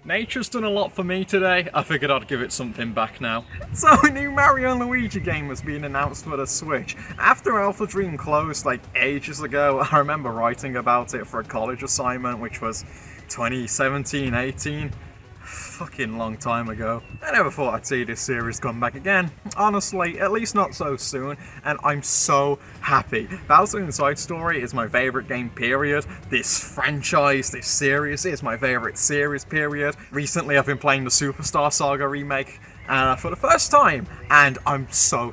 Nature's done a lot for me today, I figured I'd give it something back now. So a new Mario & Luigi game has been announced for the Switch. After Alpha Dream closed like ages ago, I remember writing about it for a college assignment, which was 2017-18. Fucking long time ago. I never thought I'd see this series come back again. Honestly, at least not so soon, and I'm so happy. Bowser Inside Story is my favourite game, period. This franchise, this series is my favourite series, period. Recently I've been playing the Superstar Saga remake for the first time, and I'm so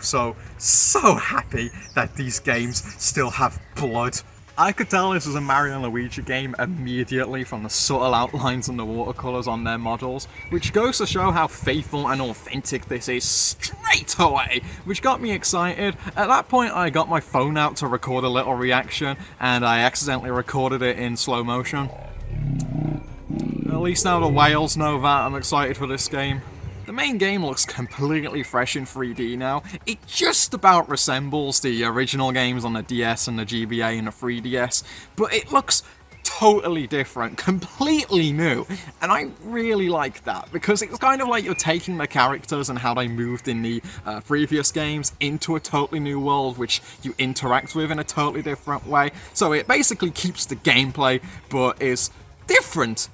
happy that these games still have blood. I could tell this was a Mario & Luigi game immediately from the subtle outlines and the watercolours on their models, which goes to show how faithful and authentic this is straight away, which got me excited. At that point I got my phone out to record a little reaction, and I accidentally recorded it in slow motion. At least now the whales know that I'm excited for this game. The main game looks completely fresh in 3D now. It just about resembles the original games on the DS and the GBA and the 3DS, but it looks totally different, completely new, and I really like that, because it's kind of like you're taking the characters and how they moved in the previous games into a totally new world, which you interact with in a totally different way, so it basically keeps the gameplay, but is different.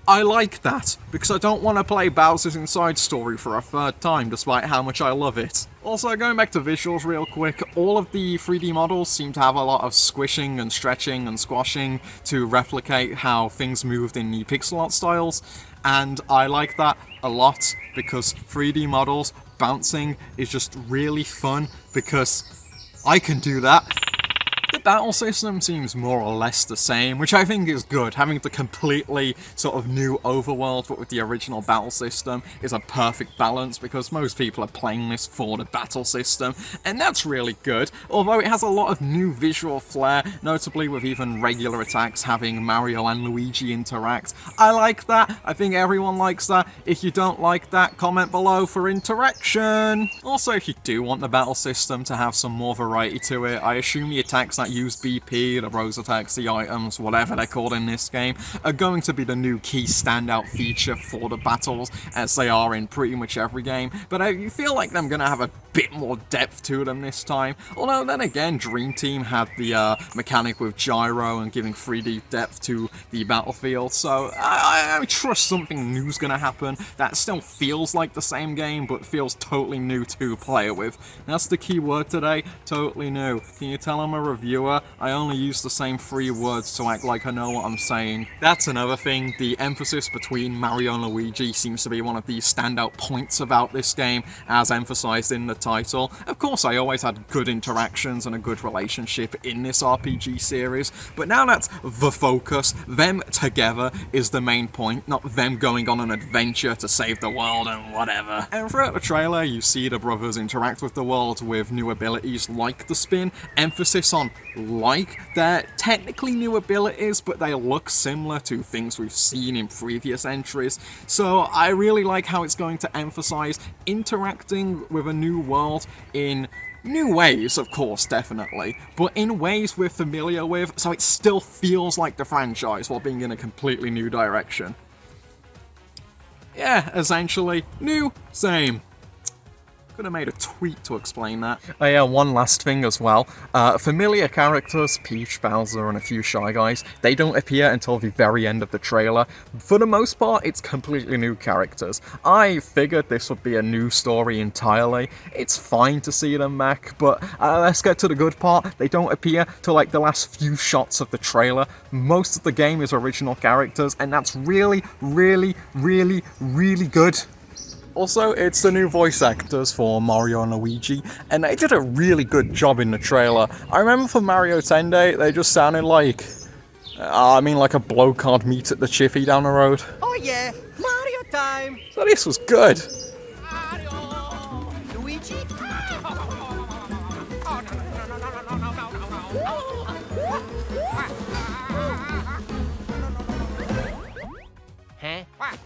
I like that, because I don't want to play Bowser's Inside Story for a third time, despite how much I love it. Also, going back to visuals real quick, all of the 3D models seem to have a lot of squishing and stretching and squashing to replicate how things moved in the pixel art styles, and I like that a lot, because 3D models bouncing is just really fun, because I can do that. The battle system seems more or less the same, which I think is good. Having the completely sort of new overworld but with the original battle system is a perfect balance, because most people are playing this for the battle system, and that's really good. Although it has a lot of new visual flair, notably with even regular attacks having Mario and Luigi interact. I like that. I think everyone likes that. If you don't like that, comment below for interaction. Also, if you do want the battle system to have some more variety to it, I assume the attacks that use BP, the rose attacks, the items, whatever they're called in this game, are going to be the new key standout feature for the battles, as they are in pretty much every game, but I feel like I'm going to have a bit more depth to them this time. Although then again, Dream Team had the mechanic with gyro and giving 3D depth to the battlefield, so I trust something new's going to happen that still feels like the same game, but feels totally new to play it with. That's the key word today, totally new. Can you tell I'm a reviewer? I only use the same 3 words to act like I know what I'm saying. That's another thing, the emphasis between Mario and Luigi seems to be one of the standout points about this game, as emphasized in the title. Of course, I always had good interactions and a good relationship in this RPG series, but now that's the focus. Them together is the main point, not them going on an adventure to save the world and whatever. And throughout the trailer, you see the brothers interact with the world with new abilities like the spin, emphasis on like. They're technically new abilities, but they look similar to things we've seen in previous entries, so I really like how it's going to emphasize interacting with a new world in new ways, of course, definitely, but in ways we're familiar with, so it still feels like the franchise while being in a completely new direction. Yeah, essentially, new, same. Could have made a tweet to explain that. Oh yeah, one last thing as well. Familiar characters, Peach, Bowser, and a few Shy Guys, they don't appear until the very end of the trailer. For the most part, it's completely new characters. I figured this would be a new story entirely. It's fine to see them back, but let's get to the good part. They don't appear till like the last few shots of the trailer. Most of the game is original characters, and that's really, really, really, really good. Also, it's the new voice actors for Mario and Luigi, and they did a really good job in the trailer. I remember for Mario Tende, they just sounded like... like a bloke I'd meet at the Chippy down the road. Oh yeah, Mario time! So this was good. Mario! Luigi? Huh?